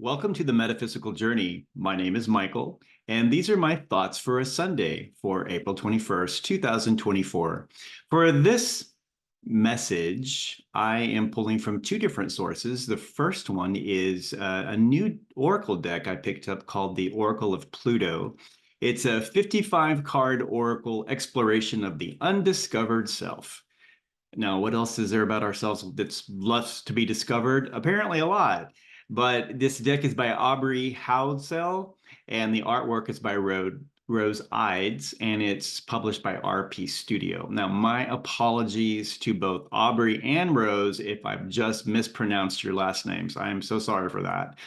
Welcome to the Metaphysical Journey. My name is Michael, and these are my thoughts for a Sunday for April 21st, 2024. For this message, I am pulling from two different sources. The first one is a new oracle deck I picked up called the Oracle of Pluto. It's a 55 card oracle exploration of the undiscovered self. Now, what else is there about ourselves that's left to be discovered? Apparently, a lot. But this deck is by Aubrey Houdeshell, and the artwork is by Rose Ides, and it's published by RP Studio. Now, my apologies to both Aubrey and Rose if I've just mispronounced your last names. I am so sorry for that.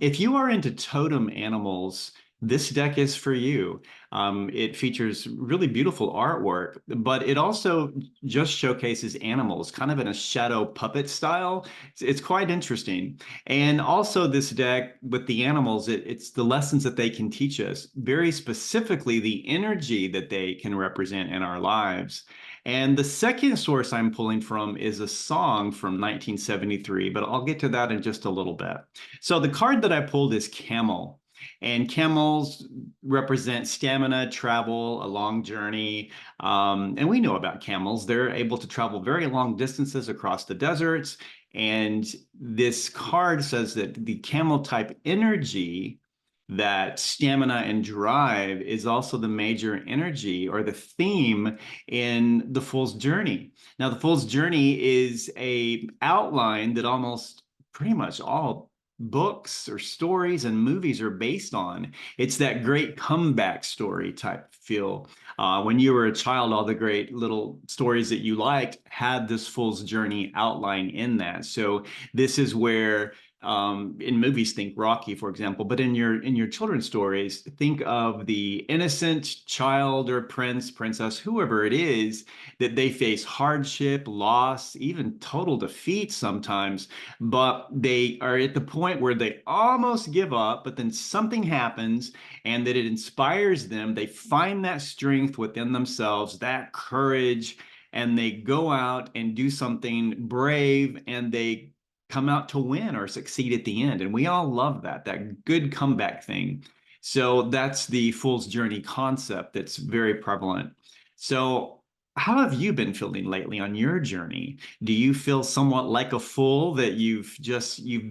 If you are into totem animals, this deck is for you. It features really beautiful artwork, but it also just showcases animals kind of in a shadow puppet style. It's quite interesting. And also this deck with the animals, it's the lessons that they can teach us, very specifically the energy that they can represent in our lives. And the second source I'm pulling from is a song from 1973, but I'll get to that in just a little bit. So the card that I pulled is Camel. And camels represent stamina, travel, a long journey. And we know about camels. They're able to travel very long distances across the deserts. And this card says that the camel type energy, that stamina and drive, is also the major energy or the theme in the Fool's Journey. Now, the Fool's Journey is a outline that almost pretty much all books or stories and movies are based on. It's that great comeback story type feel. When you were a child, all the great little stories that you liked had this Fool's Journey outline in that. So this is where in movies, think Rocky, for example, but in your children's stories, think of the innocent child or prince, princess, whoever it is, that they face hardship, loss, even total defeat sometimes, but they are at the point where they almost give up, but then something happens and that it inspires them. They find that strength within themselves, that courage, and they go out and do something brave, and they come out to win or succeed at the end. And we all love that good comeback thing. So that's the Fool's Journey concept that's very prevalent. So how have you been feeling lately on your journey? Do you feel somewhat like a fool, that you've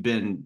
been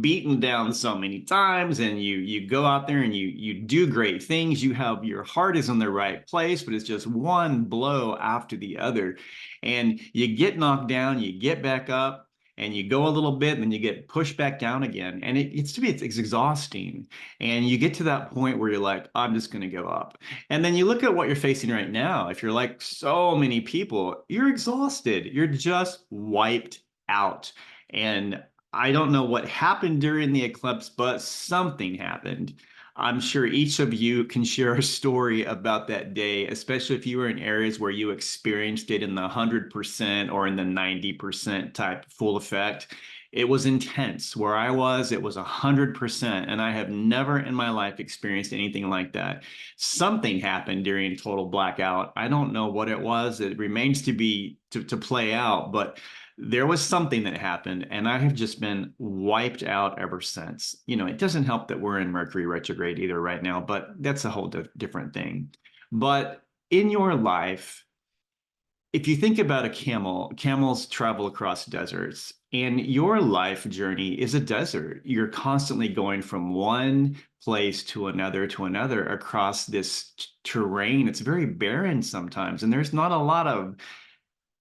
beaten down so many times, and you go out there and you do great things, you have your heart is in the right place, but it's just one blow after the other, and you get knocked down, you get back up, and you go a little bit, and then you get pushed back down again, and it's exhausting, and you get to that point where you're like, I'm just going to go up. And then you look at what you're facing right now. If you're like so many people, you're exhausted, you're just wiped out. And I don't know what happened during the eclipse, but something happened. I'm sure each of you can share a story about that day, especially if you were in areas where you experienced it in the 100% or in the 90% type full effect. It was intense. Where I was, it was 100%, and I have never in my life experienced anything like that. Something happened during total blackout. I don't know what it was. It remains to play out, but there was something that happened, and I have just been wiped out ever since. It doesn't help that we're in Mercury retrograde either right now, but that's a whole different thing. But in your life, if you think about a camel, camels travel across deserts, and your life journey is a desert. You're constantly going from one place to another across this terrain. It's very barren sometimes, and there's not a lot of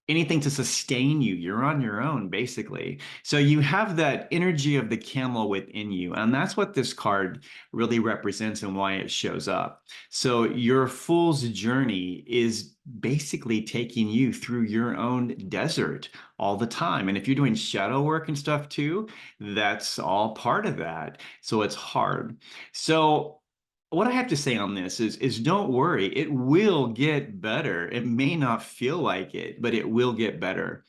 anything to sustain you. You're on your own, basically. So you have that energy of the camel within you. And that's what this card really represents and why it shows up. So your fool's journey is basically taking you through your own desert all the time. And if you're doing shadow work and stuff too, that's all part of that. So it's hard. So what I have to say on this is don't worry, it will get better. It may not feel like it, but it will get better.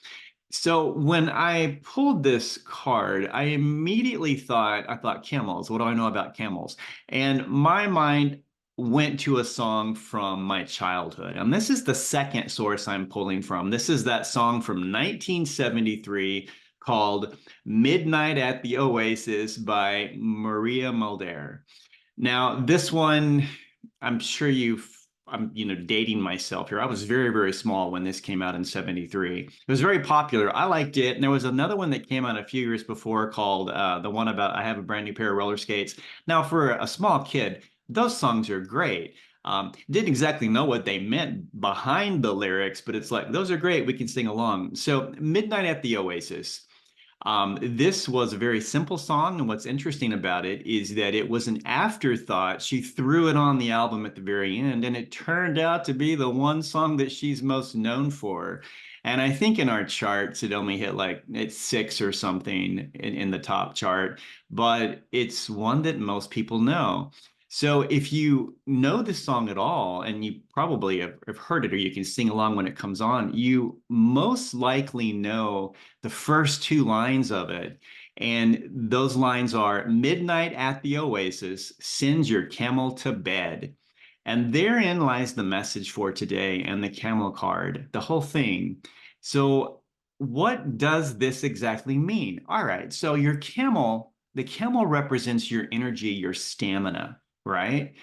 So when I pulled this card, I immediately thought camels. What do I know about camels? And my mind went to a song from my childhood. And this is the second source I'm pulling from. This is that song from 1973 called Midnight at the Oasis by Maria Mulder. Now, this one, I'm sure I'm, dating myself here. I was very, very small when this came out in 73. It was very popular. I liked it. And there was another one that came out a few years before called the one about I have a brand new pair of roller skates. Now, for a small kid, those songs are great. Didn't exactly know what they meant behind the lyrics, but it's like, those are great. We can sing along. So, Midnight at the Oasis. This was a very simple song, and what's interesting about it is that it was an afterthought. She threw it on the album at the very end, and it turned out to be the one song that she's most known for. And I think in our charts, it only hit like it's 6 or something in the top chart, but it's one that most people know. So if you know this song at all, and you probably have heard it or you can sing along when it comes on, you most likely know the first 2 lines of it. And those lines are midnight at the oasis, send your camel to bed. And therein lies the message for today and the camel card, the whole thing. So what does this exactly mean? All right, so the camel represents your energy, your stamina, right?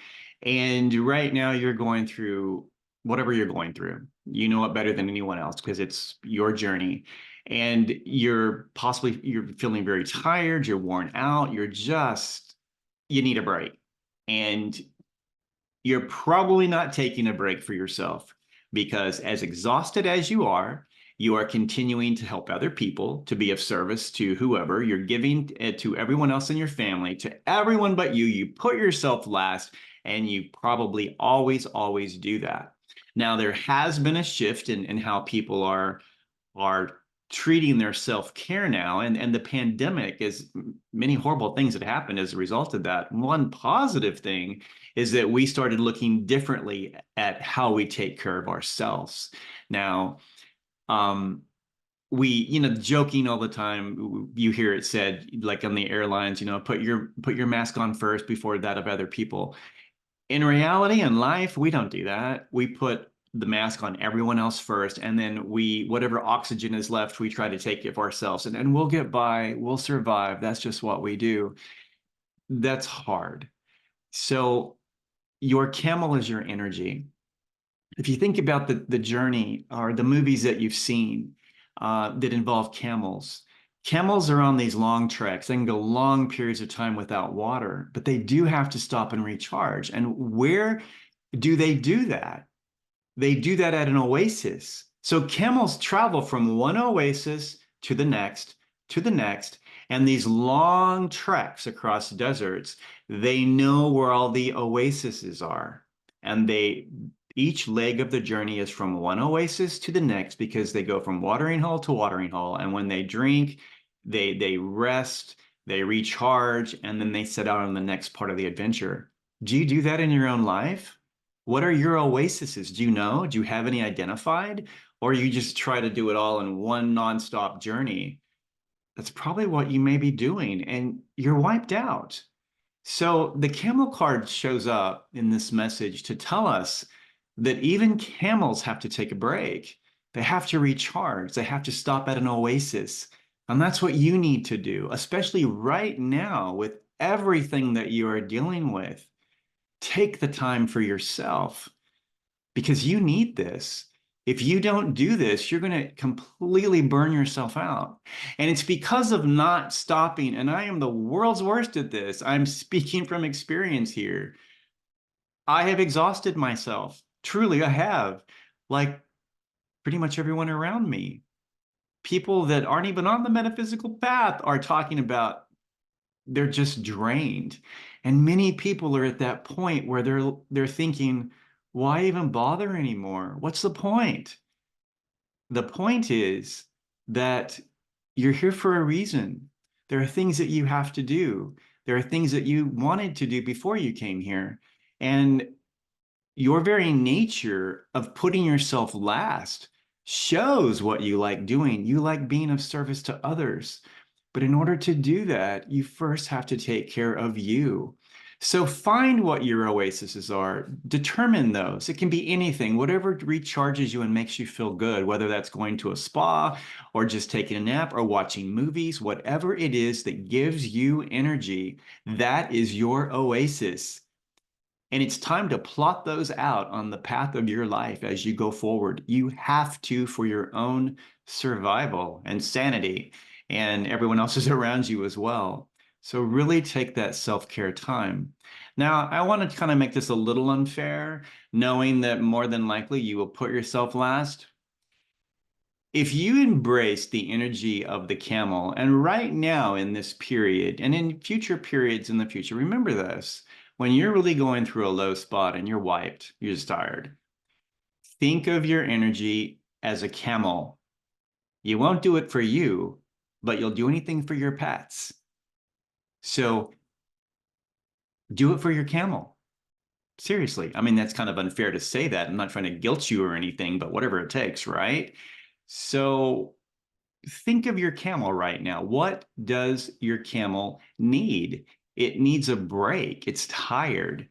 And right now you're going through whatever you're going through. You know it better than anyone else because it's your journey. And you're feeling very tired, you're worn out, you need a break. And you're probably not taking a break for yourself because as exhausted as you are continuing to help other people, to be of service to whoever. You're giving to everyone else in your family, to everyone but you. You put yourself last, and you probably always, always do that. Now, there has been a shift in how people are treating their self-care now, and the pandemic is many horrible things that happened as a result of that. One positive thing is that we started looking differently at how we take care of ourselves. Now, joking all the time, you hear it said, like on the airlines, put your mask on first before that of other people. In reality, in life, we don't do that. We put the mask on everyone else first, and then whatever oxygen is left, we try to take it for ourselves, and we'll get by, we'll survive. That's just what we do. That's hard. So your camel is your energy. If you think about the journey or the movies that you've seen that involve camels, camels are on these long treks. They can go long periods of time without water, but they do have to stop and recharge. And where do they do that? They do that at an oasis. So camels travel from one oasis to the next, and these long treks across deserts, they know where all the oases are. And each leg of the journey is from one oasis to the next because they go from watering hole to watering hole. And when they drink, they rest, they recharge, and then they set out on the next part of the adventure. Do you do that in your own life? What are your oases? Do you know? Do you have any identified? Or you just try to do it all in one nonstop journey? That's probably what you may be doing, and you're wiped out. So the camel card shows up in this message to tell us that even camels have to take a break. They have to recharge. They have to stop at an oasis. And that's what you need to do, especially right now with everything that you are dealing with. Take the time for yourself because you need this. If you don't do this, you're going to completely burn yourself out. And it's because of not stopping. And I am the world's worst at this. I'm speaking from experience here. I have exhausted myself. Truly, I have. Like pretty much everyone around me. People that aren't even on the metaphysical path are talking about they're just drained. And many people are at that point where they're thinking, why even bother anymore? What's the point? The point is that you're here for a reason. There are things that you have to do. There are things that you wanted to do before you came here. And your very nature of putting yourself last shows what you like doing. You like being of service to others. But in order to do that, you first have to take care of you. So find what your oases are, determine those. It can be anything, whatever recharges you and makes you feel good, whether that's going to a spa or just taking a nap or watching movies, whatever it is that gives you energy, that is your oasis. And it's time to plot those out on the path of your life as you go forward. You have to for your own survival and sanity, and everyone else's around you as well. So really take that self-care time. Now, I want to kind of make this a little unfair, knowing that more than likely you will put yourself last. If you embrace the energy of the camel, and right now in this period and in future periods in the future, remember this, when you're really going through a low spot and you're wiped, you're just tired, think of your energy as a camel. You won't do it for you, but you'll do anything for your pets. So do it for your camel. Seriously. I mean, that's kind of unfair to say that. I'm not trying to guilt you or anything, but whatever it takes, right? So think of your camel right now. What does your camel need? It needs a break. It's tired.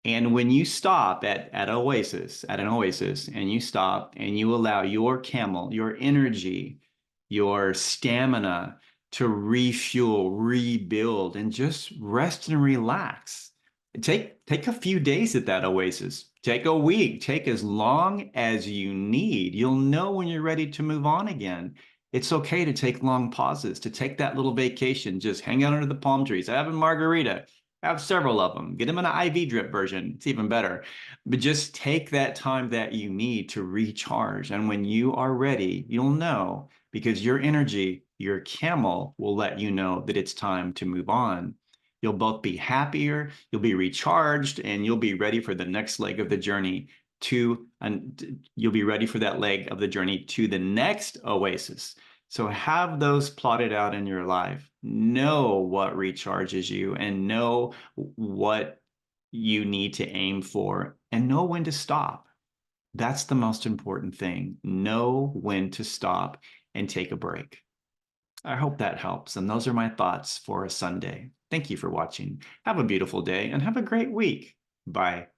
And when you stop at an oasis, and you stop and you allow your camel, your energy, your stamina to refuel, rebuild, and just rest and relax. Take a few days at that oasis. Take a week. Take as long as you need. You'll know when you're ready to move on again. It's okay to take long pauses, to take that little vacation, just hang out under the palm trees, have a margarita, have several of them, get them in an IV drip version. It's even better. But just take that time that you need to recharge. And when you are ready, you'll know because your energy, your camel will let you know that it's time to move on. You'll both be happier, you'll be recharged, and you'll be ready for the next leg of the journey and you'll be ready for that leg of the journey to the next oasis. So have those plotted out in your life. Know what recharges you and know what you need to aim for and know when to stop. That's the most important thing. Know when to stop and take a break. I hope that helps. And those are my thoughts for a Sunday. Thank you for watching. Have a beautiful day and have a great week. Bye.